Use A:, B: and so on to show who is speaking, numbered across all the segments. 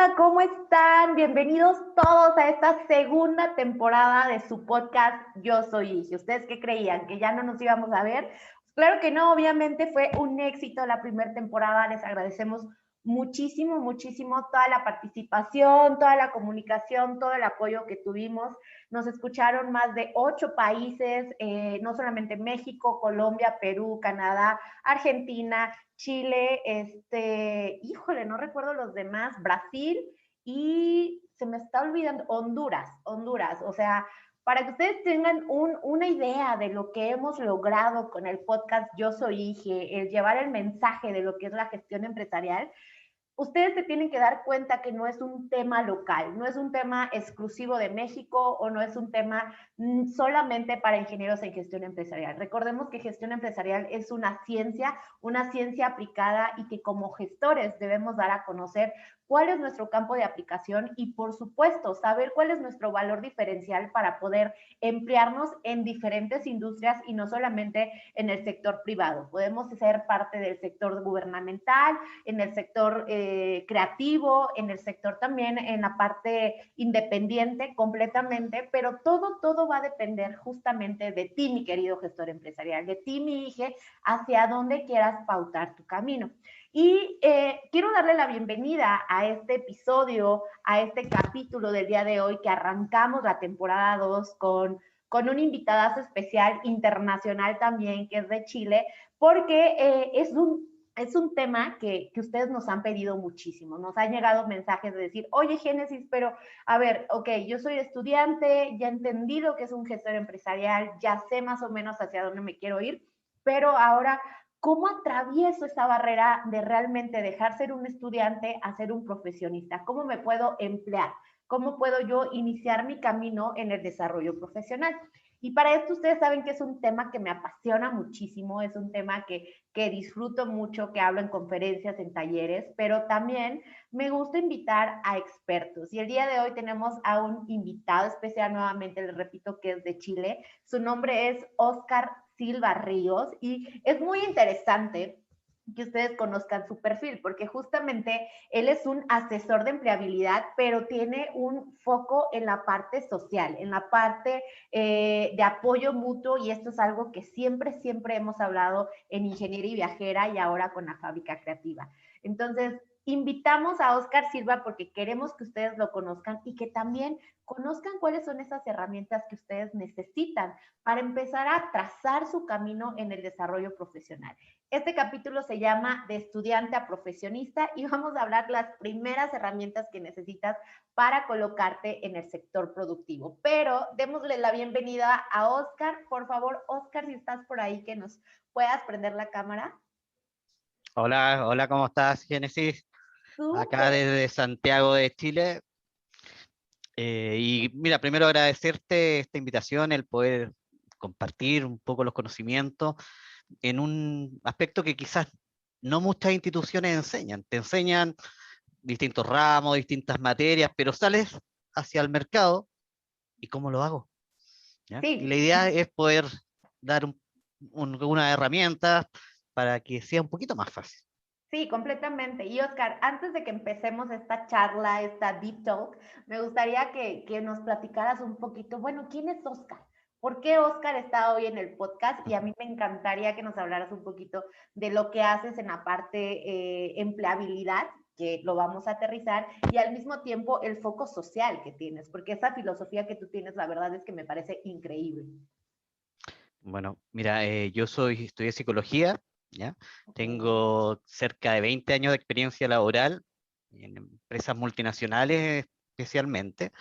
A: onda? ¿Cómo están? Bienvenidos todos a esta segunda temporada de su podcast Yo Soy Ige. ¿Ustedes qué creían? ¿Que ya no nos íbamos a ver? Pues claro que no, obviamente fue un éxito la primera temporada. Les agradecemos muchísimo, muchísimo toda la participación, toda la comunicación, todo el apoyo que tuvimos. Nos escucharon más de 8 países, no solamente México, Colombia, Perú, Canadá, Argentina, Chile, híjole, no recuerdo los demás, Brasil y se me está olvidando, Honduras, o sea, para que ustedes tengan una idea de lo que hemos logrado con el podcast Yo Soy Ige, el llevar el mensaje de lo que es la gestión empresarial. Ustedes se tienen que dar cuenta que no es un tema local, no es un tema exclusivo de México o no es un tema solamente para ingenieros en gestión empresarial. Recordemos que gestión empresarial es una ciencia aplicada y que como gestores debemos dar a conocer cuál es nuestro campo de aplicación y, por supuesto, saber cuál es nuestro valor diferencial para poder emplearnos en diferentes industrias y no solamente en el sector privado. Podemos ser parte del sector gubernamental, en el sector creativo, en el sector también, en la parte independiente completamente, pero todo va a depender justamente de ti, mi querido gestor empresarial, de ti, mi hija, hacia dónde quieras pautar tu camino. Y quiero darle la bienvenida a este episodio, a este capítulo del día de hoy que arrancamos la temporada 2 con un invitadazo especial internacional también, que es de Chile, porque es un tema que ustedes nos han pedido muchísimo. Nos han llegado mensajes de decir, oye, Génesis, pero a ver, ok, yo soy estudiante, ya he entendido que es un gestor empresarial, ya sé más o menos hacia dónde me quiero ir, pero ahora, ¿cómo atravieso esa barrera de realmente dejar ser un estudiante a ser un profesionista? ¿Cómo me puedo emplear? ¿Cómo puedo yo iniciar mi camino en el desarrollo profesional? Y para esto ustedes saben que es un tema que me apasiona muchísimo, es un tema que disfruto mucho, que hablo en conferencias, en talleres, pero también me gusta invitar a expertos. Y el día de hoy tenemos a un invitado especial, nuevamente les repito que es de Chile. Su nombre es Óscar Silva Ríos y es muy interesante que ustedes conozcan su perfil, porque justamente él es un asesor de empleabilidad, pero tiene un foco en la parte social, en la parte de apoyo mutuo, y esto es algo que siempre hemos hablado en Ingeniería y Viajera y ahora con la Fábrica Creativa. Entonces, invitamos a Óscar Silva porque queremos que ustedes lo conozcan y que también conozcan cuáles son esas herramientas que ustedes necesitan para empezar a trazar su camino en el desarrollo profesional. Este capítulo se llama De estudiante a profesionista y vamos a hablar las primeras herramientas que necesitas para colocarte en el sector productivo. Pero démosle la bienvenida a Óscar. Por favor, Óscar, si estás por ahí, que nos puedas prender la cámara.
B: Hola, hola, ¿cómo estás, Génesis? Acá
A: Súper.
B: desde Santiago de Chile. Y mira, primero agradecerte esta invitación, el poder compartir un poco los conocimientos en un aspecto que quizás no muchas instituciones enseñan. Te enseñan distintos ramos, distintas materias, pero sales hacia el mercado y ¿cómo lo hago? ¿Ya? Y la
A: Sí,
B: idea es poder dar unas herramientas para que sea un poquito más fácil.
A: sí, completamente. Y Óscar, antes de que empecemos esta charla, esta deep talk, me gustaría que nos platicaras un poquito, bueno, ¿quién es Óscar? ¿Por qué Óscar está hoy en el podcast? Y a mí me encantaría que nos hablaras un poquito de lo que haces en la parte empleabilidad, que lo vamos a aterrizar, y al mismo tiempo el foco social que tienes, porque esa filosofía que tú tienes, la verdad es que me parece increíble.
B: Bueno, mira, estudié psicología, ¿ya?
A: Ok,
B: Tengo cerca de 20 años de experiencia laboral en empresas multinacionales especialmente,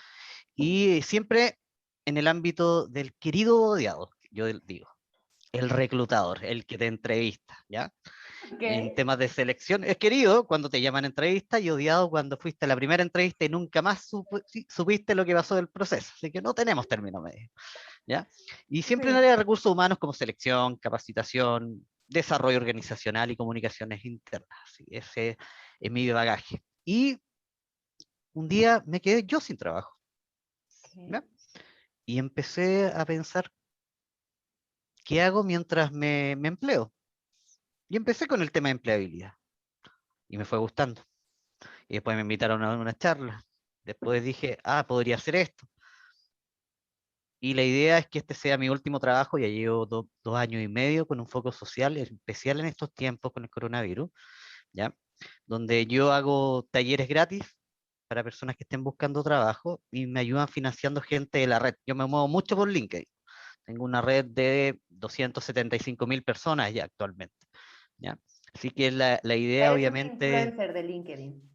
B: y siempre en el ámbito del querido odiado, digo, el reclutador, el que te entrevista, ¿ya?
A: ok,
B: En temas de selección, es querido cuando te llaman a entrevista y odiado cuando fuiste a la primera entrevista y nunca más supiste lo que pasó del proceso, así que no tenemos término medio. ¿Ya? Y siempre en
A: sí.
B: área de recursos humanos como selección, capacitación, desarrollo organizacional y comunicaciones internas. ¿Sí? Ese es mi bagaje. Y un día me quedé yo sin trabajo.
A: Okay.
B: ¿Ya? Y empecé a pensar, ¿qué hago mientras me empleo? Y empecé con el tema de empleabilidad. Y me fue gustando. Y después me invitaron a una charla. Después dije, podría hacer esto. Y la idea es que este sea mi último trabajo. Ya llevo 2 años y medio con un foco social, especial en estos tiempos con el coronavirus, ¿ya? Donde yo hago talleres gratis para personas que estén buscando trabajo y me ayudan financiando gente de la red. Yo me muevo mucho por LinkedIn. Tengo una red de 275.000 personas ya actualmente, ¿ya? Así que la idea
A: Eres un
B: obviamente,
A: influencer de LinkedIn.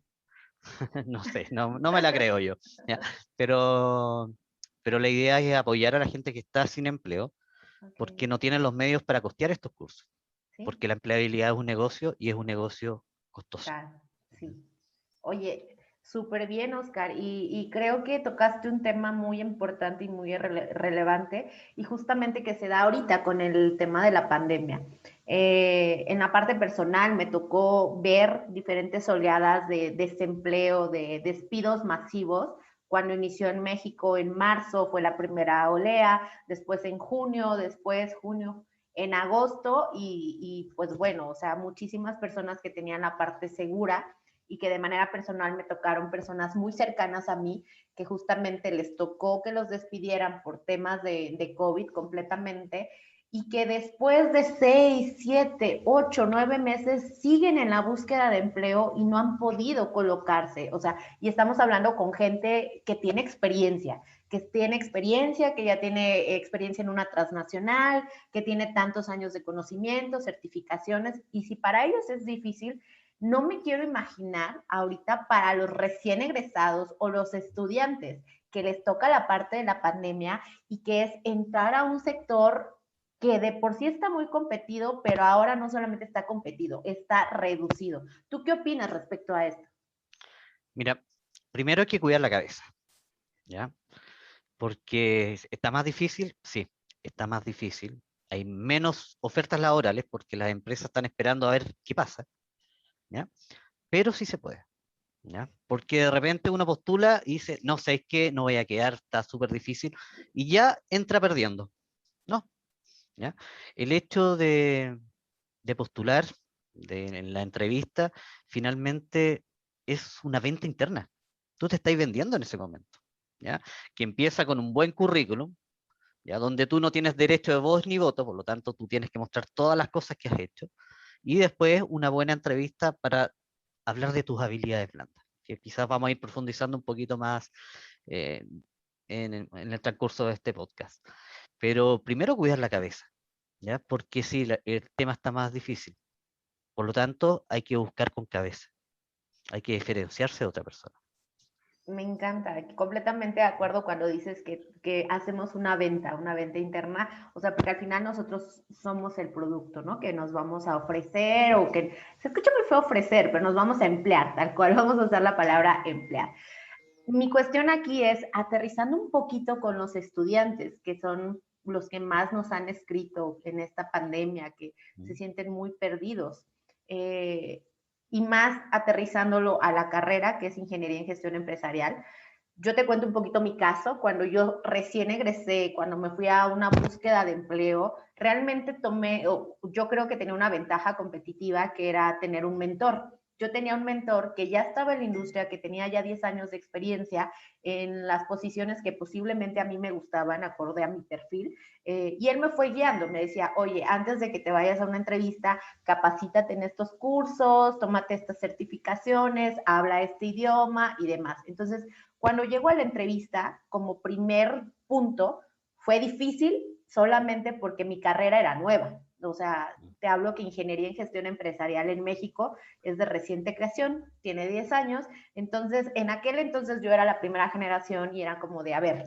B: no sé, no me la creo yo, ¿ya? Pero, pero la idea es apoyar a la gente que está sin empleo
A: Ok,
B: porque no tienen los medios para costear estos cursos,
A: sí,
B: porque la empleabilidad es un negocio y es un negocio costoso.
A: claro, sí. Oye, súper bien, Oscar, y creo que tocaste un tema muy importante y muy relevante, y justamente que se da ahorita con el tema de la pandemia. En la parte personal me tocó ver diferentes oleadas de desempleo, de despidos masivos. Cuando inició en México en marzo fue la primera olea, después en junio, después junio, en agosto, y pues bueno, o sea, muchísimas personas que tenían la parte segura y que de manera personal me tocaron personas muy cercanas a mí que justamente les tocó que los despidieran por temas de COVID completamente y que después de 6, 7, 8, 9 meses siguen en la búsqueda de empleo y no han podido colocarse. O sea, y estamos hablando con gente que ya tiene experiencia en una transnacional, que tiene tantos años de conocimiento, certificaciones, y si para ellos es difícil, no me quiero imaginar ahorita para los recién egresados o los estudiantes que les toca la parte de la pandemia y que es entrar a un sector que de por sí está muy competido, pero ahora no solamente está competido, está reducido. ¿Tú qué opinas respecto a esto?
B: Mira, primero hay que cuidar la cabeza, ¿ya? Porque está más difícil, sí, está más difícil. Hay menos ofertas laborales porque las empresas están esperando a ver qué pasa, ¿ya? Pero sí se puede, ¿ya? Porque de repente uno postula y dice, no sé, es que no voy a quedar, está súper difícil, y ya entra perdiendo, ¿no? ¿Ya? El hecho de postular en la entrevista finalmente es una venta interna. Tú te estás vendiendo en ese momento, ¿ya? Que empieza con un buen currículum, ¿ya? Donde tú no tienes derecho de voz ni voto, por lo tanto tú tienes que mostrar todas las cosas que has hecho, y después una buena entrevista para hablar de tus habilidades blandas, que quizás vamos a ir profundizando un poquito más eh, en el transcurso de este podcast. Pero primero cuidar la cabeza, ¿ya? Porque sí, el tema está más difícil. Por lo tanto, hay que buscar con cabeza, hay que diferenciarse de otra persona.
A: Me encanta, completamente de acuerdo cuando dices que hacemos una venta interna, o sea, porque al final nosotros somos el producto, ¿no? Que nos vamos a ofrecer o que se escucha muy feo ofrecer, pero nos vamos a emplear, tal cual vamos a usar la palabra emplear. Mi cuestión aquí es aterrizando un poquito con los estudiantes, que son los que más nos han escrito en esta pandemia, que se
B: ¿Mm?
A: sienten muy perdidos. Eh, y más aterrizándolo a la carrera, que es Ingeniería en Gestión Empresarial. Yo te cuento un poquito mi caso. Cuando yo recién egresé, cuando me fui a una búsqueda de empleo, realmente yo creo que tenía una ventaja competitiva que era tener un mentor. Yo tenía un mentor que ya estaba en la industria, que tenía ya 10 años de experiencia en las posiciones que posiblemente a mí me gustaban, acorde a mi perfil, y él me fue guiando, me decía, oye, antes de que te vayas a una entrevista, capacítate en estos cursos, tómate estas certificaciones, habla este idioma y demás. Entonces, cuando llego a la entrevista, como primer punto, fue difícil solamente porque mi carrera era nueva. O sea, te hablo que ingeniería en gestión empresarial en México es de reciente creación, tiene 10 años. Entonces, en aquel entonces yo era la primera generación y era como de, a ver,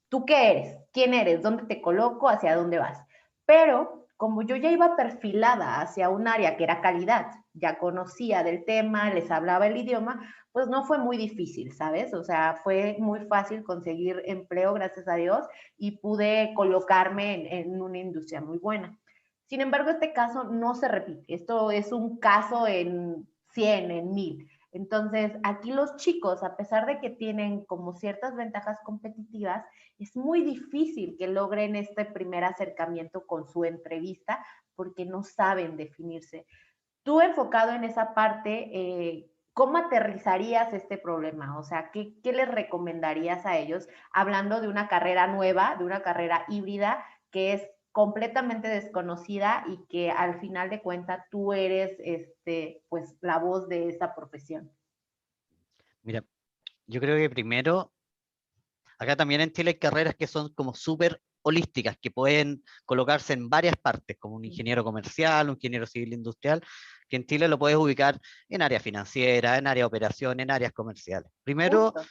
A: ¿tú qué eres? ¿Quién eres? ¿Dónde te coloco? ¿Hacia dónde vas? Pero como yo ya iba perfilada hacia un área que era calidad, ya conocía del tema, les hablaba el idioma, pues no fue muy difícil, ¿sabes? O sea, fue muy fácil conseguir empleo, gracias a Dios, y pude colocarme en una industria muy buena. Sin embargo, este caso no se repite. Esto es un caso en 100, en 1000. Entonces, aquí los chicos, a pesar de que tienen como ciertas ventajas competitivas, es muy difícil que logren este primer acercamiento con su entrevista porque no saben definirse. Tú enfocado en esa parte, ¿cómo aterrizarías este problema? O sea, ¿qué les recomendarías a ellos hablando de una carrera nueva, de una carrera híbrida que es completamente desconocida y que al final de cuentas tú eres pues la voz de esa profesión?
B: Mira, yo creo que primero, acá también en Chile hay carreras que son como súper holísticas, que pueden colocarse en varias partes, como un ingeniero comercial, un ingeniero civil industrial, que en Chile lo puedes ubicar en área financiera, en área de operación, en áreas comerciales. Primero,
A: Justo.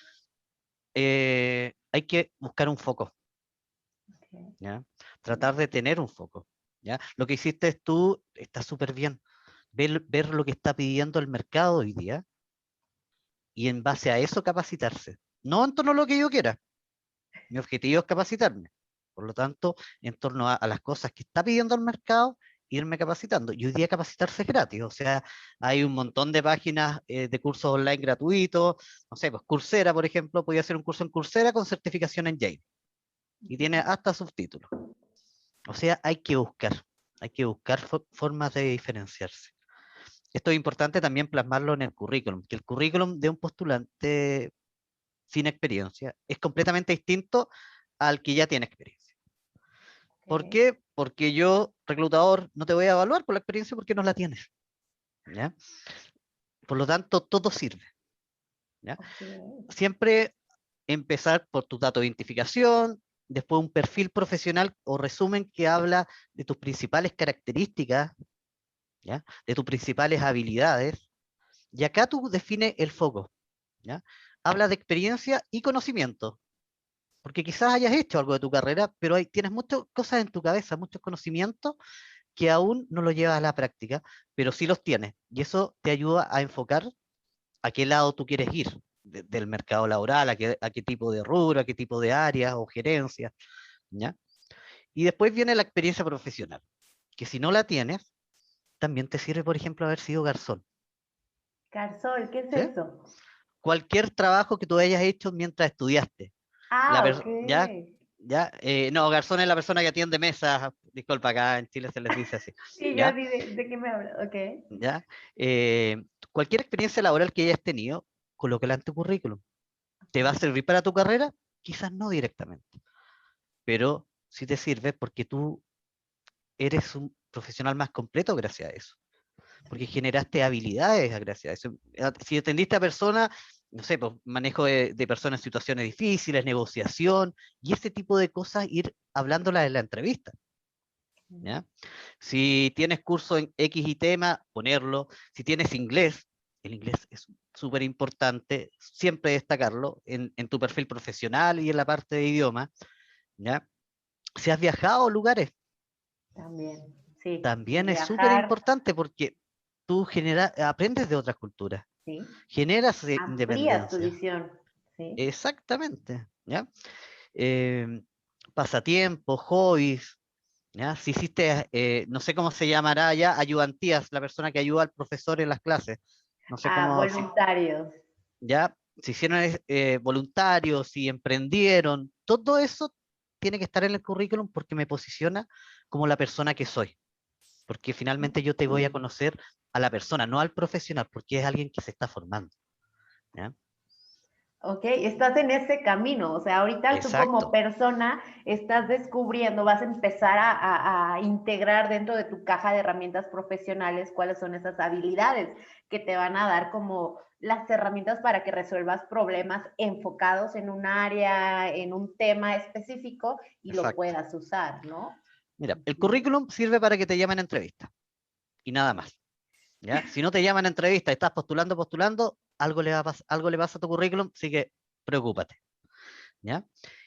B: hay que buscar un foco,
A: Okay.
B: ¿ya? Tratar de tener un foco, ¿ya? Lo que hiciste tú está súper bien. Ver lo que está pidiendo el mercado hoy día y en base a eso capacitarse. No en torno a lo que yo quiera. Mi objetivo es capacitarme. Por lo tanto, en torno a las cosas que está pidiendo el mercado, irme capacitando. Y hoy día capacitarse es gratis. O sea, hay un montón de páginas de cursos online gratuitos. No sé, pues Coursera, por ejemplo, podía hacer un curso en Coursera con certificación en Yale. Y tiene hasta subtítulos. O sea, hay que buscar formas de diferenciarse. Esto es importante también plasmarlo en el currículum, que el currículum de un postulante sin experiencia es completamente distinto al que ya tiene experiencia. ¿Por
A: Okay.
B: qué? Porque yo, reclutador, no te voy a evaluar por la experiencia porque no la tienes, ¿ya? Por lo tanto, todo sirve, ¿ya?
A: Okay.
B: Siempre empezar por tu dato de identificación, después un perfil profesional o resumen que habla de tus principales características, ¿ya? De tus principales habilidades, y acá tú defines el foco, ¿ya? Habla de experiencia y conocimiento, porque quizás hayas hecho algo de tu carrera, pero tienes muchas cosas en tu cabeza, muchos conocimientos que aún no lo llevas a la práctica, pero sí los tienes. Y eso te ayuda a enfocar a qué lado tú quieres ir del mercado laboral, a qué tipo de rubro, a qué tipo de áreas o gerencias, ¿ya? Y después viene la experiencia profesional, que si no la tienes, también te sirve, por ejemplo, haber sido garzón,
A: Garzón, ¿qué es
B: ¿sí?
A: eso?
B: Cualquier trabajo que tú hayas hecho mientras estudiaste.
A: Ah, ok.
B: ¿Ya? ¿Ya? No, garzón es la persona que atiende mesas, disculpa, acá en Chile se les dice así,
A: Sí, yo
B: ¿ya?
A: así de qué me hablas, ok.
B: ¿Ya? Cualquier experiencia laboral que hayas tenido, colócala en tu currículum. ¿Te va a servir para tu carrera? Quizás no directamente, pero sí te sirve porque tú eres un profesional más completo gracias a eso, porque generaste habilidades gracias a eso. Si atendiste a personas, no sé, pues, manejo de personas en situaciones difíciles, negociación, y ese tipo de cosas, ir hablándolas en la entrevista, ¿ya? Si tienes curso en X y tema, ponerlo. Si tienes inglés, el inglés es súper importante, siempre destacarlo en tu perfil profesional y en la parte de idioma, ¿ya? Si has viajado a lugares,
A: También, sí.
B: también es súper
A: Viajar,
B: importante porque tú aprendes de otras culturas,
A: sí.
B: generas
A: Amplías tu
B: independencia.
A: visión, sí.
B: Exactamente, ¿ya? Eh, Pasatiempos, hobbies, ¿ya? Si hiciste, no sé cómo se llamará allá, ayudantías, la persona que ayuda al profesor en las clases. No sé
A: Ah,
B: cómo,
A: voluntarios.
B: ya, si hicieron voluntarios, si emprendieron, todo eso tiene que estar en el currículum porque me posiciona como la persona que soy. Porque finalmente yo te voy a
A: Mm.
B: conocer a la persona, no al profesional, porque es alguien que se está formando, ¿ya?
A: Ok, estás en ese camino, o sea, ahorita tú como
B: Exacto,
A: persona estás descubriendo, vas a empezar a integrar dentro de tu caja de herramientas profesionales cuáles son esas habilidades que te van a dar como las herramientas para que resuelvas problemas enfocados en un área, en un tema específico y lo
B: exacto.
A: puedas usar, ¿no?
B: Mira, el
A: Ujú.
B: currículum sirve para que te llamen a entrevista y nada más. ¿Ya? Si no te llaman a entrevista y estás postulando, algo le pasa a tu currículum, así que preocúpate, ¿ya?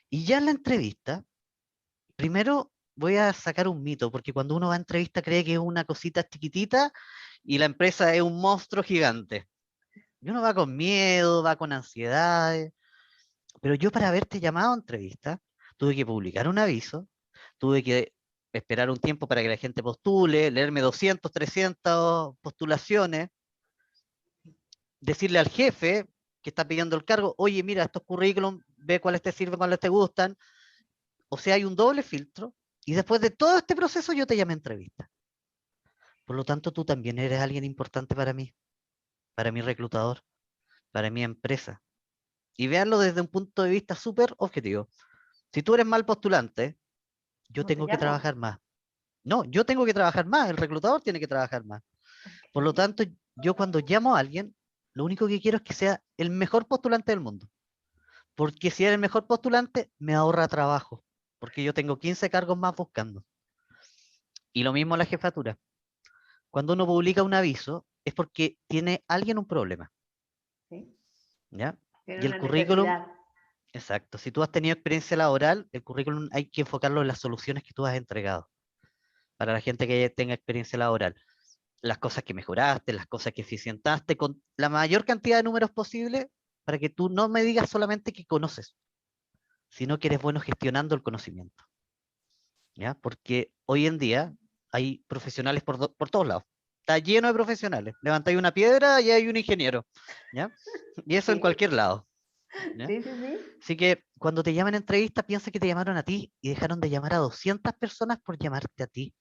B: Y ya en la entrevista, primero voy a sacar un mito, porque cuando uno va a entrevista cree que es una cosita chiquitita y la empresa es un monstruo gigante. Y uno va con miedo, va con ansiedades, pero yo para haberte llamado a entrevista, tuve que publicar un aviso, tuve que esperar un tiempo para que la gente postule, leerme 200, 300 postulaciones, decirle al jefe que está pidiendo el cargo, oye, mira, estos currículum, ve cuáles te sirven, cuáles te gustan. O sea, hay un doble filtro y después de todo este proceso yo te llamé a entrevista. Por lo tanto, tú también eres alguien importante para mí. para mi reclutador, para mi empresa. Y véanlo desde un punto de vista súper objetivo. Si tú eres mal postulante, yo
A: No te
B: tengo que
A: llamo.
B: trabajar más. No, yo tengo que trabajar más, el reclutador tiene que trabajar más. Por lo
A: Ok.
B: tanto, yo cuando llamo a alguien, lo único que quiero es que sea el mejor postulante del mundo. Porque si es el mejor postulante, me ahorra trabajo. Porque yo tengo 15 cargos más buscando. Y lo mismo la jefatura. Cuando uno publica un aviso, es porque tiene alguien un problema.
A: Sí.
B: ¿Ya?
A: Tiene
B: Y el
A: una
B: currículum,
A: necesidad.
B: exacto. Si tú has tenido experiencia laboral, el currículum hay que enfocarlo en las soluciones que tú has entregado. Para la gente que tenga experiencia laboral. Las cosas que mejoraste, las cosas que eficientaste, con la mayor cantidad de números posible, para que tú no me digas solamente que conoces, sino que eres bueno gestionando el conocimiento. ¿Ya? Porque hoy en día hay profesionales por todos lados. Está lleno de profesionales. Levantáis una piedra y hay un ingeniero. ¿Ya? Y eso en
A: Sí,
B: cualquier lado. ¿Ya?
A: sí, sí, sí.
B: Así que cuando te llaman a entrevista, piensa que te llamaron a ti y dejaron de llamar a 200 personas por llamarte a ti.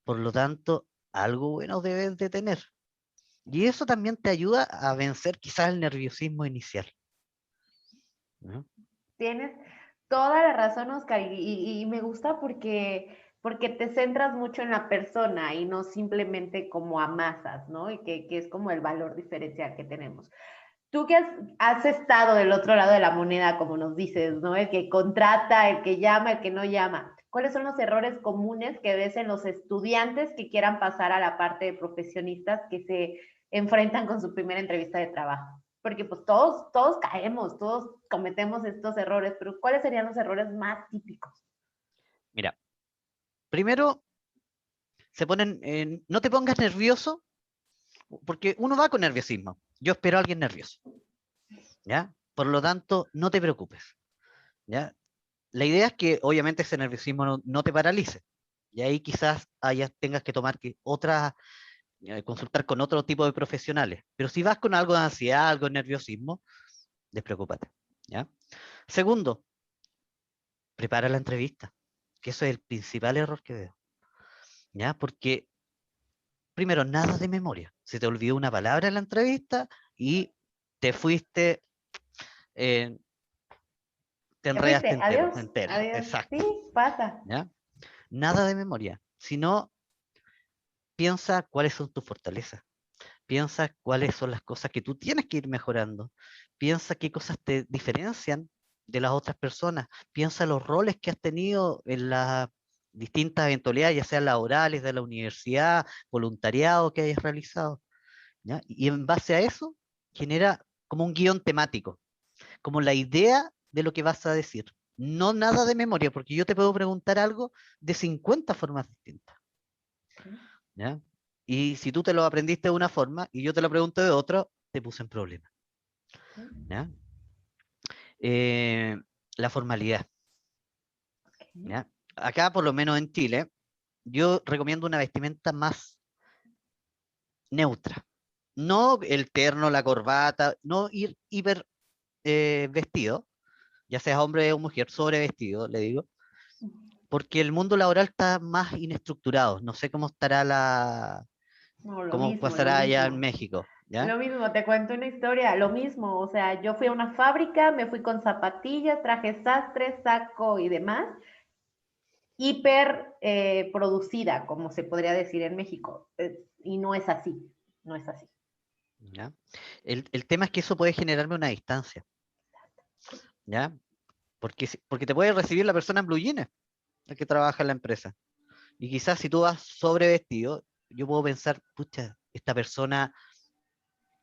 B: Por lo tanto, algo bueno debes de tener. Y eso también te ayuda a vencer quizás el nerviosismo inicial. ¿No?
A: Tienes toda la razón, Oscar, y me gusta porque te centras mucho en la persona y no simplemente como a masas, ¿no? Y que es como el valor diferencial que tenemos. Tú que has estado del otro lado de la moneda, como nos dices, ¿no? El que contrata, el que llama, el que no llama. ¿Cuáles son los errores comunes que ves en los estudiantes que quieran pasar a la parte de profesionistas que se enfrentan con su primera entrevista de trabajo? Porque pues todos caemos, todos cometemos estos errores, pero ¿cuáles serían los errores más típicos?
B: Mira, primero no te pongas nervioso, porque uno va con nerviosismo. Yo espero a alguien nervioso, ¿ya? Por lo tanto, no te preocupes, ¿ya? La idea es que obviamente ese nerviosismo no te paralice. Y ahí quizás tengas que tomar consultar con otro tipo de profesionales. Pero si vas con algo de ansiedad, algo de nerviosismo, despreocúpate, ¿ya? Segundo, prepara la entrevista, que eso es el principal error que veo, ¿ya? Porque, primero, nada de memoria. Se te olvidó una palabra en la entrevista y te fuiste, eh, te
A: ¿Te fuiste?
B: enredaste entero,
A: Adiós,
B: entera,
A: adiós. Sí,
B: exacto,
A: pasa.
B: ¿ya? Nada de memoria, sino piensa cuáles son tus fortalezas, piensa cuáles son las cosas que tú tienes que ir mejorando, piensa qué cosas te diferencian de las otras personas, piensa los roles que has tenido en las distintas eventualidades, ya sean laborales, de la universidad, voluntariado que hayas realizado, ¿ya? Y en base a eso genera como un guión temático, como la idea de lo que vas a decir. No nada de memoria, porque yo te puedo preguntar algo de 50 formas distintas,
A: Okay.
B: ¿ya? Y si tú te lo aprendiste de una forma y yo te lo pregunto de otra, te puse en problema,
A: Okay.
B: ¿ya? Eh, la formalidad,
A: Okay.
B: ¿ya? Acá, por lo menos en Chile, yo recomiendo una vestimenta más neutra. No el terno, la corbata, no ir hiper vestido, ya seas hombre o mujer, sobre vestido, le digo, porque el mundo laboral está más inestructurado. No sé cómo estará
A: No, lo
B: cómo
A: mismo, lo
B: pasará allá en
A: mismo.
B: México, ¿ya?
A: Lo mismo, te cuento una historia, lo mismo, o sea, yo fui a una fábrica, me fui con zapatillas, traje sastre, saco y demás, hiper producida, como se podría decir en México, y no es así, no es así.
B: ¿Ya? El tema es que eso puede generarme una distancia, ¿ya? Porque te puede recibir la persona en blue jeans, el que trabaja en la empresa. Y quizás si tú vas sobre vestido, yo puedo pensar, pucha, esta persona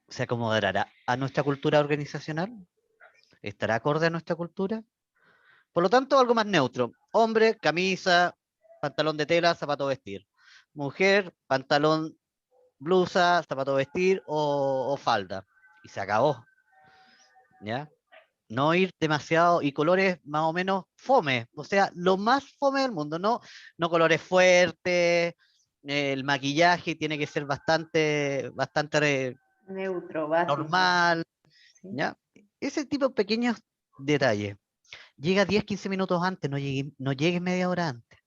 B: se acomodará a nuestra cultura organizacional, estará acorde a nuestra cultura. Por lo tanto, algo más neutro. Hombre, camisa, pantalón de tela, zapato vestir. Mujer, pantalón, blusa, zapato vestir o falda. Y se acabó, ¿ya? No ir demasiado y colores más o menos fome, o sea, lo más fome del mundo, no colores fuertes, el maquillaje tiene que ser bastante
A: Neutro, básico.
B: normal,
A: ¿Sí?
B: ¿ya? Ese tipo de pequeños detalles. Llega 10, 15 minutos antes, no llegues media hora antes.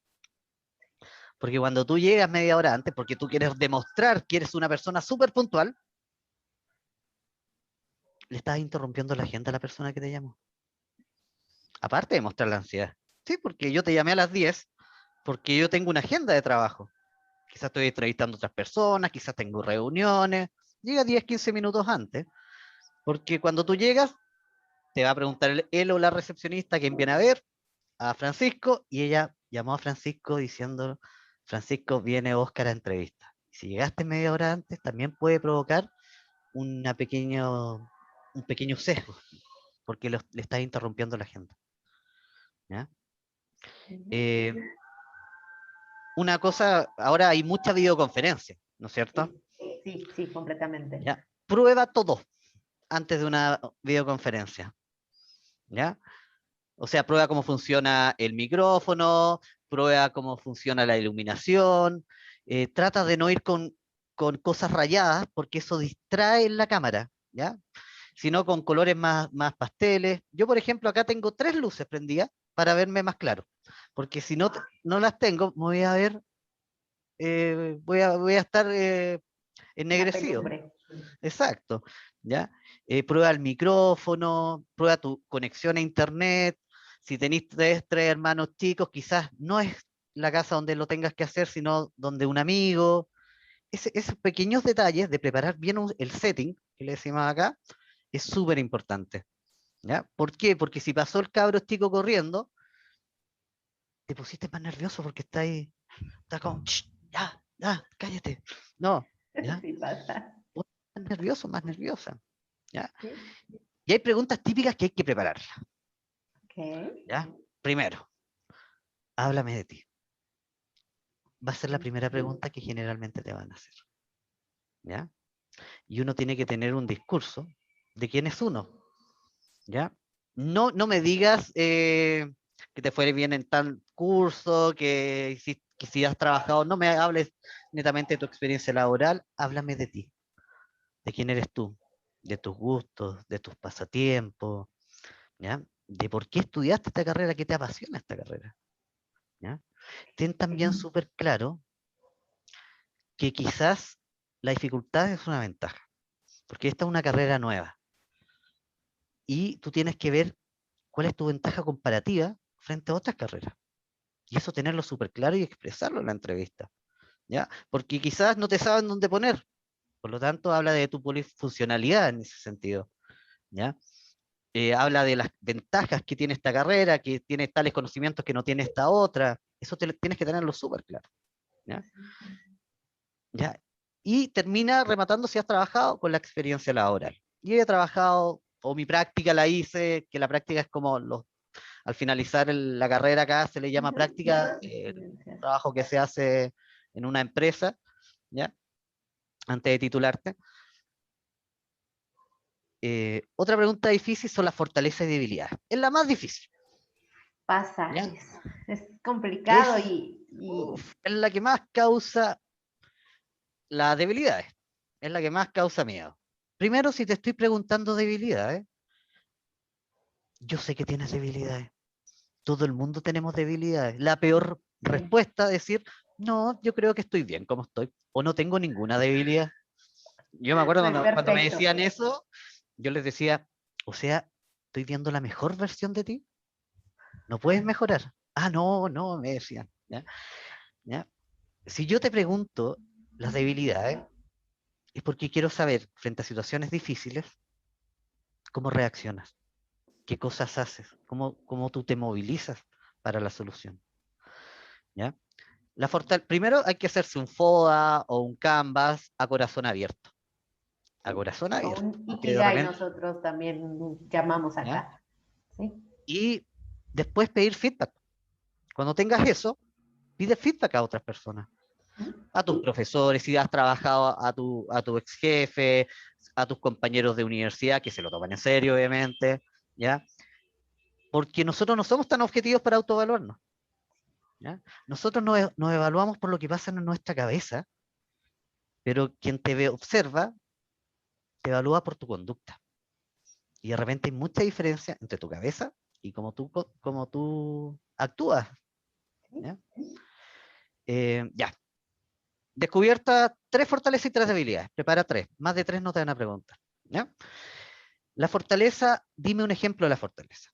B: Porque cuando tú llegas media hora antes, porque tú quieres demostrar que eres una persona súper puntual, le estás interrumpiendo la agenda a la persona que te llamó. Aparte de mostrar la ansiedad. Sí, porque yo te llamé a las 10 porque yo tengo una agenda de trabajo. Quizás estoy entrevistando a otras personas, quizás tengo reuniones. Llega 10, 15 minutos antes, porque cuando tú llegas, te va a preguntar él o la recepcionista quién viene a ver, a Francisco, y ella llamó a Francisco diciendo, Francisco, viene Óscar a entrevista. Si llegaste media hora antes, también puede provocar un pequeño sesgo, porque le estás interrumpiendo la agenda. ¿Ya? Eh, una cosa, ahora hay mucha videoconferencia, ¿no es cierto?
A: Sí, completamente.
B: ¿Ya? Prueba todo antes de una videoconferencia. ¿Ya? O sea, prueba cómo funciona el micrófono, prueba cómo funciona la iluminación, trata de no ir con cosas rayadas, porque eso distrae la cámara, ¿ya? Sino con colores más pasteles. Yo, por ejemplo, acá tengo 3 luces prendidas para verme más claro, porque si no las tengo, me voy a ver, voy a estar ennegrecido. Exacto, ¿ya? Prueba el micrófono, prueba tu conexión a internet. Si tenéis tres hermanos chicos, quizás no es la casa donde lo tengas que hacer, sino donde un amigo. Esos pequeños detalles de preparar bien el setting, que le decimos acá, es súper importante. ¿Ya? ¿Por qué? Porque si pasó el cabro chico corriendo, te pusiste más nervioso porque está como, ya, cállate. No, ¿ya?
A: Sí pasa.
B: Más nervioso, más nerviosa. ¿Ya?
A: Sí.
B: Y hay preguntas típicas que hay que preparar.
A: Okay.
B: ¿Ya? Primero, háblame de ti. Va a ser la primera pregunta que generalmente te van a hacer. ¿Ya? Y uno tiene que tener un discurso de quién es uno. ¿Ya? No me digas que te fue bien en tal curso, que si has trabajado, no me hables netamente de tu experiencia laboral, háblame de ti, de quién eres tú, de tus gustos, de tus pasatiempos, ¿ya? De por qué estudiaste esta carrera, qué te apasiona esta carrera. ¿Ya? Ten también súper claro que quizás la dificultad es una ventaja, porque esta es una carrera nueva y tú tienes que ver cuál es tu ventaja comparativa frente a otras carreras. Y eso tenerlo súper claro y expresarlo en la entrevista, ¿ya? Porque quizás no te saben dónde poner, por lo tanto habla de tu polifuncionalidad en ese sentido, ¿ya? Habla de las ventajas que tiene esta carrera, que tiene tales conocimientos que no tiene esta otra, eso tienes que tenerlo súper claro, ¿ya? ¿Ya? Y termina rematando si has trabajado con la experiencia laboral. Y he trabajado, o mi práctica la hice, que la práctica es como al finalizar la carrera acá se le llama práctica, el trabajo que se hace en una empresa, ¿ya? Antes de titularte. Otra pregunta difícil son las fortalezas y debilidades. Es la más difícil.
A: Pasa,
B: ¿Ya?
A: es complicado
B: Es la que más causa las debilidades. Es la que más causa miedo. Primero, si te estoy preguntando debilidades, yo sé que tienes debilidades. Todo el mundo tenemos debilidades. La peor respuesta es decir, no, yo creo que estoy bien como estoy, o no tengo ninguna debilidad. Yo me acuerdo
A: no es
B: cuando me
A: perfecto.
B: decían eso, yo les decía, o sea, estoy viendo la mejor versión de ti, no puedes mejorar. Ah, no, me decían. ¿Ya? ¿Ya? Si yo te pregunto las debilidades, es porque quiero saber, frente a situaciones difíciles, cómo reaccionas, qué cosas haces, cómo tú te movilizas para la solución. ¿Ya? Primero hay que hacerse un FODA o un Canvas a corazón abierto. A corazón
A: O
B: abierto.
A: un
B: Porque de
A: Ikigai
B: repente.
A: nosotros también llamamos
B: ¿Ya?
A: acá. ¿Sí?
B: Y después pedir feedback. Cuando tengas eso, pide feedback a otras personas. A tus profesores, si has trabajado a tu ex jefe, a tus compañeros de universidad, que se lo toman en serio, obviamente. ¿Ya? Porque nosotros no somos tan objetivos para autoevaluarnos. ¿Ya? Nosotros nos evaluamos por lo que pasa en nuestra cabeza, pero quien observa, te evalúa por tu conducta. Y de repente hay mucha diferencia entre tu cabeza y cómo tú actúas. ¿Ya? Ya. Descubierta 3 fortalezas y 3 debilidades. Prepara 3. Más de 3 no te van a preguntar. ¿Ya? La fortaleza, dime un ejemplo de la fortaleza.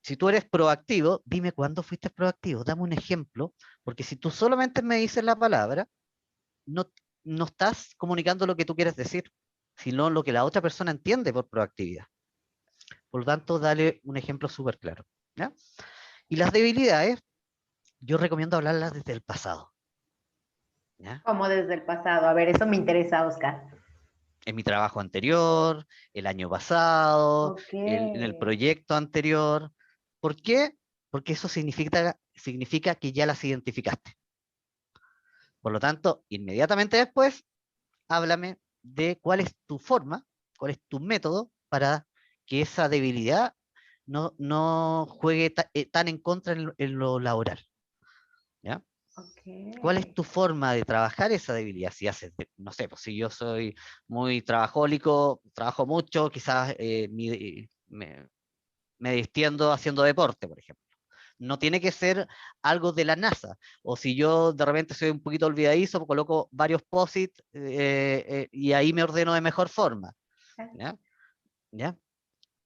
B: Si tú eres proactivo, dime cuándo fuiste proactivo, dame un ejemplo, porque si tú solamente me dices la palabra, no, no estás comunicando lo que tú quieres decir, sino lo que la otra persona entiende por proactividad. Por lo tanto, dale un ejemplo súper claro. ¿Ya? Y las debilidades, yo recomiendo hablarlas desde el pasado. ¿Ya?
A: Como desde el pasado. A ver, eso me interesa, Oscar.
B: En mi trabajo anterior, el año pasado,
A: Ok.
B: en el proyecto anterior. ¿Por qué? Porque eso significa que ya las identificaste. Por lo tanto, inmediatamente después, háblame de cuál es tu forma, cuál es tu método para que esa debilidad no juegue tan en contra en lo laboral. ¿Ya?
A: Ok.
B: ¿Cuál es tu forma de trabajar esa debilidad? Si haces, no sé, pues si yo soy muy trabajólico, trabajo mucho, quizás me distiendo haciendo deporte, por ejemplo. No tiene que ser algo de la NASA. O si yo de repente soy un poquito olvidadizo, coloco varios POSIT y ahí me ordeno de mejor forma. ¿Ya? ¿Ya?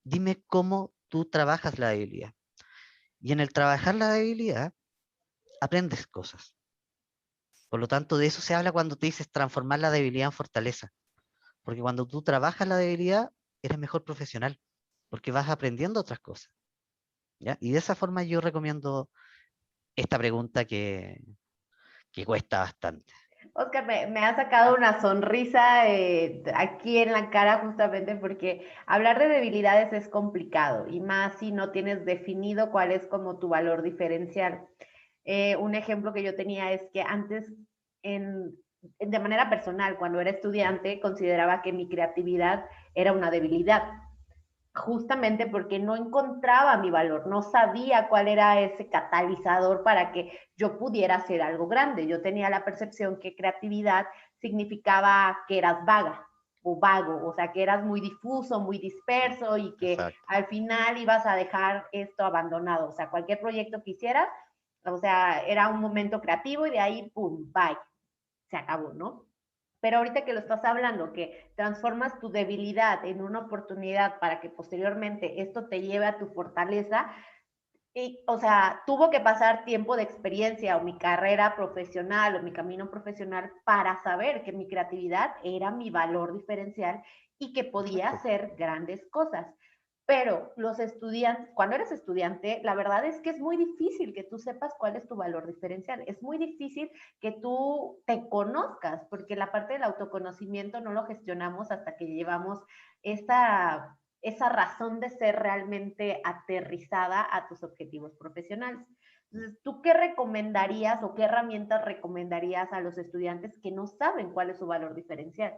B: Dime cómo tú trabajas la debilidad. Y en el trabajar la debilidad, aprendes cosas. Por lo tanto, de eso se habla cuando te dices transformar la debilidad en fortaleza. Porque cuando tú trabajas la debilidad, eres mejor profesional, porque vas aprendiendo otras cosas. ¿Ya? Y de esa forma yo recomiendo esta pregunta que cuesta bastante.
A: Oscar, me ha sacado una sonrisa aquí en la cara justamente porque hablar de debilidades es complicado y más si no tienes definido cuál es como tu valor diferencial. Un ejemplo que yo tenía es que antes, de manera personal, cuando era estudiante, consideraba que mi creatividad era una debilidad justamente porque no encontraba mi valor, no sabía cuál era ese catalizador para que yo pudiera hacer algo grande. Yo tenía la percepción que creatividad significaba que eras vaga o vago, o sea, que eras muy difuso, muy disperso y que
B: Exacto.
A: al final ibas a dejar esto abandonado. O sea, cualquier proyecto que hicieras, o sea, era un momento creativo y de ahí, pum, bye, se acabó, ¿no? Pero ahorita que lo estás hablando, que transformas tu debilidad en una oportunidad para que posteriormente esto te lleve a tu fortaleza, y, o sea, tuvo que pasar tiempo de experiencia o mi carrera profesional o mi camino profesional para saber que mi creatividad era mi valor diferencial y que podía
B: Exacto.
A: hacer grandes cosas. Pero los estudiantes, cuando eres estudiante, la verdad es que es muy difícil que tú sepas cuál es tu valor diferencial. Es muy difícil que tú te conozcas, porque la parte del autoconocimiento no lo gestionamos hasta que llevamos esa razón de ser realmente aterrizada a tus objetivos profesionales. Entonces, ¿tú qué recomendarías o qué herramientas recomendarías a los estudiantes que no saben cuál es su valor diferencial?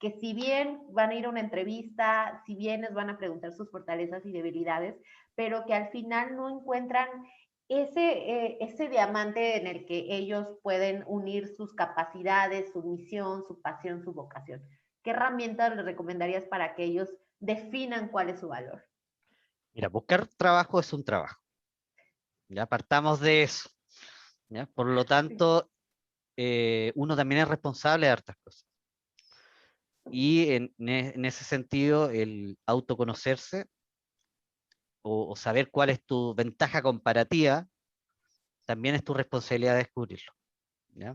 A: Que si bien van a ir a una entrevista, si bien les van a preguntar sus fortalezas y debilidades, pero que al final no encuentran ese diamante en el que ellos pueden unir sus capacidades, su misión, su pasión, su vocación. ¿Qué herramientas les recomendarías para que ellos definan cuál es su valor?
B: Mira, buscar trabajo es un trabajo. Ya partamos de eso. ¿Ya? Por lo
A: Sí.
B: tanto, uno también es responsable de hartas cosas. Y en ese sentido, el autoconocerse o saber cuál es tu ventaja comparativa, también es tu responsabilidad de descubrirlo. ¿Ya?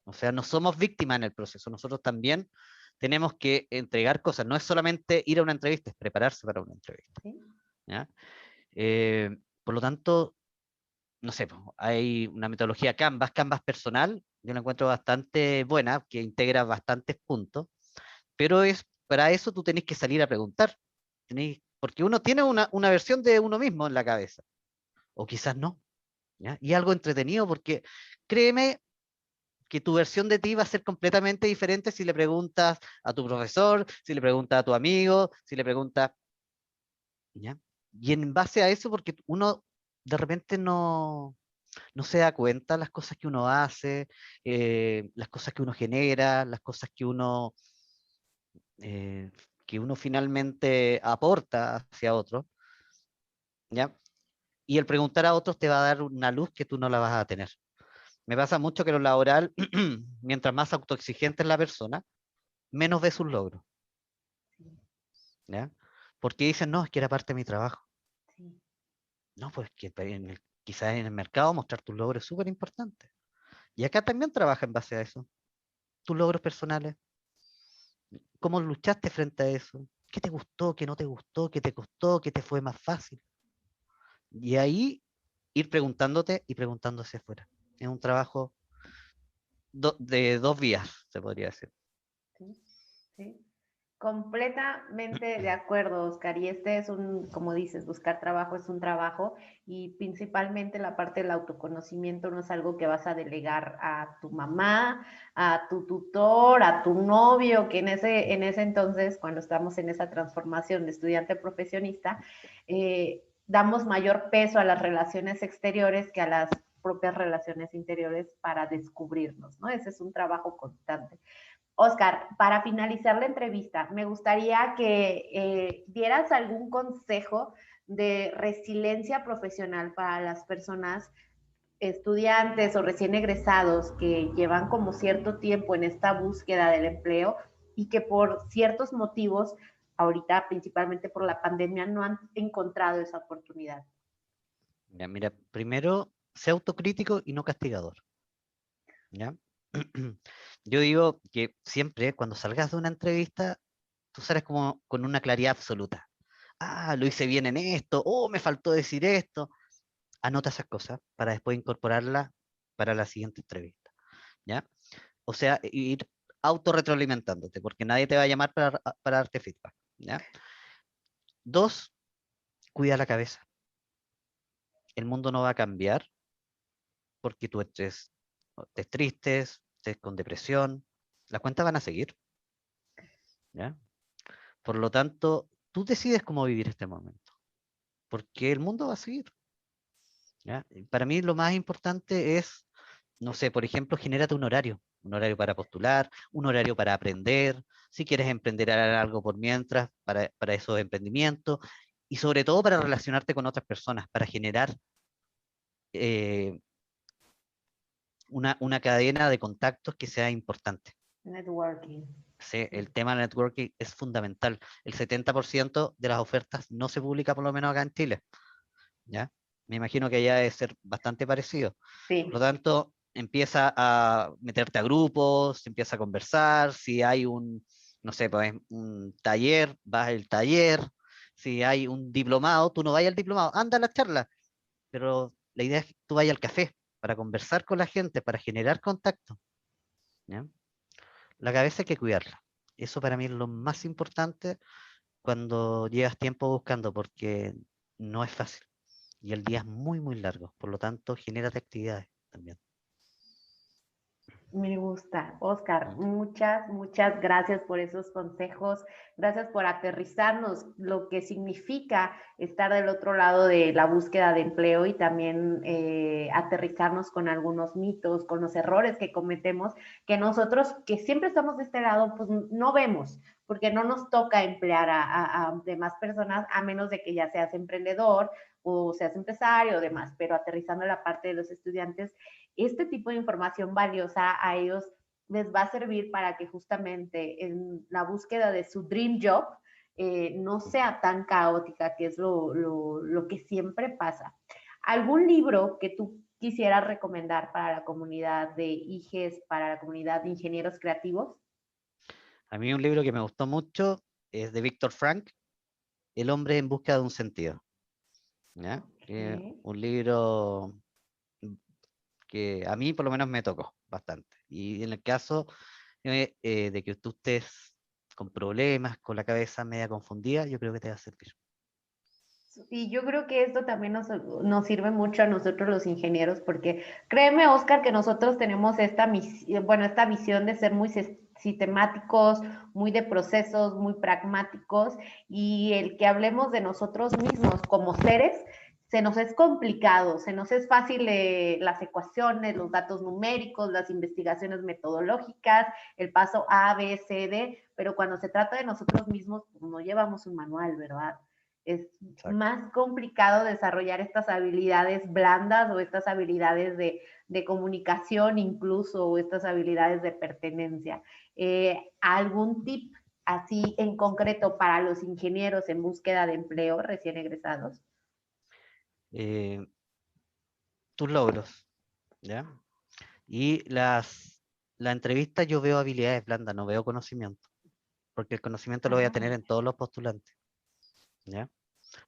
B: O sea, no somos víctimas en el proceso, nosotros también tenemos que entregar cosas, no es solamente ir a una entrevista, es prepararse para una entrevista.
A: ¿Sí?
B: ¿Ya? Eh, por lo tanto, no sé, hay una metodología Canvas personal, yo la encuentro bastante buena, que integra bastantes puntos, pero para eso tú tenés que salir a preguntar, porque uno tiene una versión de uno mismo en la cabeza, o quizás no, ¿ya? Y algo entretenido, porque créeme que tu versión de ti va a ser completamente diferente si le preguntas a tu profesor, si le preguntas a tu amigo, si le preguntas, ¿ya? Y en base a eso, porque uno de repente no se da cuenta las cosas que uno hace, las cosas que uno genera, las cosas eh, que uno finalmente aporta hacia otro, ¿ya? Y el preguntar a otros te va a dar una luz que tú no la vas a tener. Me pasa mucho que en lo laboral, mientras más autoexigente es la persona, menos ve sus logros, ¿ya? Porque dicen, no, es que era parte de mi trabajo.
A: Sí.
B: No, pues que quizás en el mercado mostrar tus logros es súper importante. Y acá también trabaja en base a eso. Tus logros personales. ¿Cómo luchaste frente a eso? ¿Qué te gustó? ¿Qué no te gustó? ¿Qué te costó? ¿Qué te fue más fácil? Y ahí ir preguntándote y preguntándose afuera. Es un trabajo de dos vías, se podría decir.
A: Sí, sí. Completamente de acuerdo, Oscar. Y este es como dices, buscar trabajo es un trabajo y principalmente la parte del autoconocimiento no es algo que vas a delegar a tu mamá, a tu tutor, a tu novio, que en ese entonces, cuando estamos en esa transformación de estudiante profesionista, damos mayor peso a las relaciones exteriores que a las propias relaciones interiores para descubrirnos, ¿no? Ese es un trabajo constante. Oscar, para finalizar la entrevista, me gustaría que dieras algún consejo de resiliencia profesional para las personas, estudiantes o recién egresados que llevan como cierto tiempo en esta búsqueda del empleo y que por ciertos motivos, ahorita principalmente por la pandemia, no han encontrado esa oportunidad.
B: Ya, mira, primero, sé autocrítico y no castigador. ¿Ya? Yo digo que siempre cuando salgas de una entrevista, tú sales como con una claridad absoluta. Ah, lo hice bien en esto, oh, me faltó decir esto. Anota esas cosas para después incorporarlas para la siguiente entrevista. ¿Ya? O sea, ir autorretroalimentándote, porque nadie te va a llamar para darte feedback. ¿Ya? Dos, cuida la cabeza. El mundo no va a cambiar porque tú estés triste, estés con depresión. Las cuentas van a seguir. ¿Ya? Por lo tanto, tú decides cómo vivir este momento, porque el mundo va a seguir. ¿Ya? Y para mí lo más importante es, no sé, por ejemplo, genérate un horario para postular, un horario para aprender, si quieres emprender algo por mientras, para esos emprendimientos, y sobre todo para relacionarte con otras personas, para generar eh, una cadena de contactos que sea importante.
A: Networking.
B: Sí,
A: Sí.
B: el tema del networking es fundamental. El 70% de las ofertas no se publica, por lo menos acá en Chile. ¿Ya? Me imagino que allá debe ser bastante parecido. Por lo
A: Sí.
B: tanto, empieza a meterte a grupos, empieza a conversar, si hay no sé, pues, un taller, vas al taller, si hay un diplomado, tú no vayas al diplomado, anda a la charla, pero la idea es que tú vayas al café para conversar con la gente, para generar contacto. ¿Ya? La cabeza hay que cuidarla. Eso para mí es lo más importante cuando llevas tiempo buscando, porque no es fácil. Y el día es muy, muy largo. Por lo tanto, genérate actividades también.
A: Me gusta. Oscar,
B: ¿Mm?
A: muchas gracias por esos consejos. Gracias por aterrizarnos lo que significa estar del otro lado de la búsqueda de empleo y también aterrizarnos con algunos mitos, con los errores que cometemos, que nosotros que siempre estamos de este lado, pues no vemos, porque no nos toca emplear a demás personas a menos de que ya seas emprendedor o seas empresario o demás, pero aterrizando la parte de los estudiantes, este tipo de información valiosa a ellos les va a servir para que justamente en la búsqueda de su dream job no sea tan caótica, que es lo que siempre pasa. ¿Algún libro que tú quisieras recomendar para la comunidad de IGES, para la comunidad de ingenieros creativos?
B: A mí un libro que me gustó mucho es de Víctor Frank, El hombre en busca de un sentido. ¿Ya?
A: Okay.
B: Un libro que a mí por lo menos me tocó bastante. Y en el caso de que tú estés con problemas, con la cabeza media confundida, yo creo que te va a servir.
A: Y yo creo que esto también nos sirve mucho a nosotros los ingenieros, porque créeme, Oscar, que nosotros tenemos esta visión de ser muy sistemáticos, muy de procesos, muy pragmáticos, y el que hablemos de nosotros mismos como seres, se nos es complicado, se nos es fácil las ecuaciones, los datos numéricos, las investigaciones metodológicas, el paso A, B, C, D, pero cuando se trata de nosotros mismos, pues no llevamos un manual, ¿verdad? Es
B: Exacto.
A: más complicado desarrollar estas habilidades blandas o estas habilidades de comunicación incluso o estas habilidades de pertenencia. ¿Algún tip, así en concreto para los ingenieros en búsqueda de empleo recién egresados?
B: Tus logros, ¿ya? Y la entrevista yo veo habilidades blandas, no veo conocimiento, porque el conocimiento lo voy a tener en todos los postulantes, ¿ya?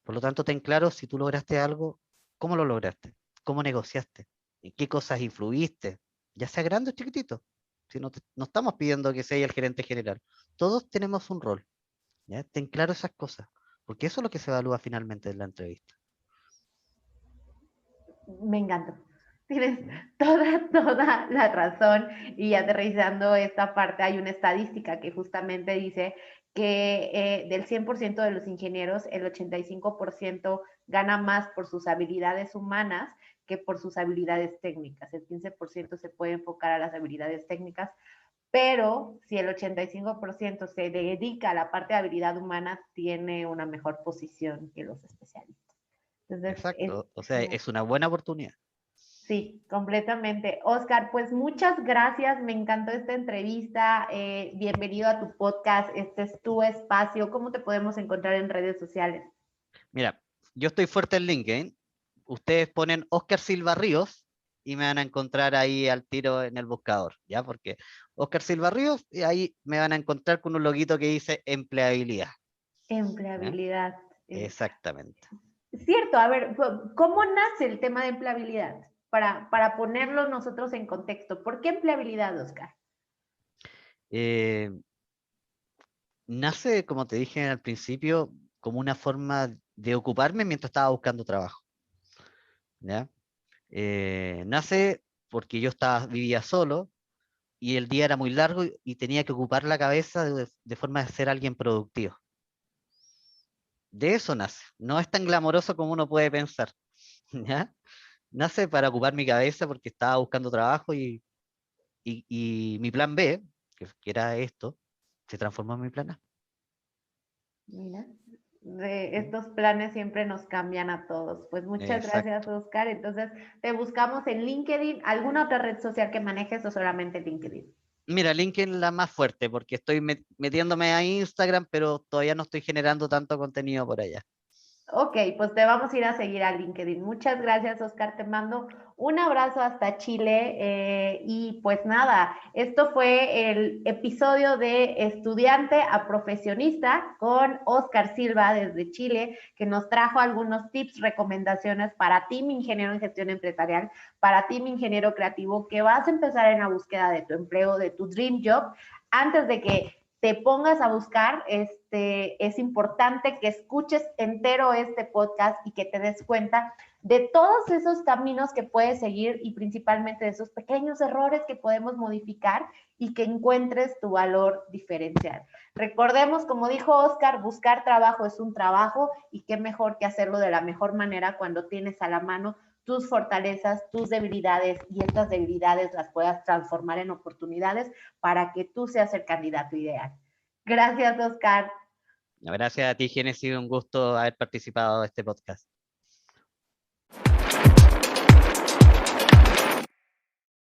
B: Por lo tanto, ten claro si tú lograste algo, cómo lo lograste, cómo negociaste, en qué cosas influiste, ya sea grande o chiquitito. Si no, no estamos pidiendo que sea el gerente general, todos tenemos un rol, ¿ya? Ten claro esas cosas, porque eso es lo que se evalúa finalmente en la entrevista.
A: Me encantó. Tienes
B: ¿Ya?
A: toda la razón. Y aterrizando esta parte, hay una estadística que justamente dice que del 100% de los ingenieros, el 85% gana más por sus habilidades humanas que por sus habilidades técnicas. El 15% se puede enfocar a las habilidades técnicas, pero si el 85% se dedica a la parte de habilidad humana, tiene una mejor posición que los especialistas. Entonces,
B: Exacto, o sea, es una buena oportunidad.
A: sí, completamente. Oscar, pues muchas gracias, me encantó esta entrevista. Bienvenido a tu podcast, este es tu espacio. ¿Cómo te podemos encontrar en redes sociales?
B: Mira, yo estoy fuerte en LinkedIn. Ustedes ponen Oscar Silva Ríos y me van a encontrar ahí al tiro en el buscador, ¿ya? Porque Oscar Silva Ríos, y ahí me van a encontrar con un loguito que dice empleabilidad, ¿ya?
A: Empleabilidad.
B: Exactamente.
A: Cierto, a ver, ¿cómo nace el tema de empleabilidad? Para ponerlo nosotros en contexto. ¿Por qué empleabilidad, Oscar?
B: Eh, Nace, como te dije al principio, como una forma de ocuparme mientras estaba buscando trabajo, ¿ya? Nace porque yo vivía solo y el día era muy largo y tenía que ocupar la cabeza de forma de ser alguien productivo. De eso nace. No es tan glamoroso como uno puede pensar, ¿ya? Nace para ocupar mi cabeza porque estaba buscando trabajo y mi plan B, que era esto, se transformó en mi plan A.
A: Mira, de
B: ¿Mm?
A: estos planes siempre nos cambian a todos. Pues muchas gracias,
B: Exacto.
A: Oscar. Entonces, te buscamos en LinkedIn, ¿alguna otra red social que manejes o solamente LinkedIn?
B: Mira, LinkedIn la más fuerte porque estoy metiéndome a Instagram, pero todavía no estoy generando tanto contenido por allá.
A: Ok, pues te vamos a ir a seguir a LinkedIn. Muchas gracias, Oscar. Te mando un abrazo hasta Chile. Y pues nada, esto fue el episodio de Estudiante a Profesionista con Oscar Silva desde Chile, que nos trajo algunos tips, recomendaciones para ti, mi ingeniero en gestión empresarial, para ti, mi ingeniero creativo, que vas a empezar en la búsqueda de tu empleo, de tu dream job, antes de que te pongas a buscar, es importante que escuches entero este podcast y que te des cuenta de todos esos caminos que puedes seguir y principalmente de esos pequeños errores que podemos modificar y que encuentres tu valor diferencial. Recordemos, como dijo Oscar, buscar trabajo es un trabajo y qué mejor que hacerlo de la mejor manera cuando tienes a la mano tus fortalezas, tus debilidades y estas debilidades las puedas transformar en oportunidades para que tú seas el candidato ideal. Gracias, Oscar.
B: Gracias a ti, Genesis, un gusto haber participado de este podcast.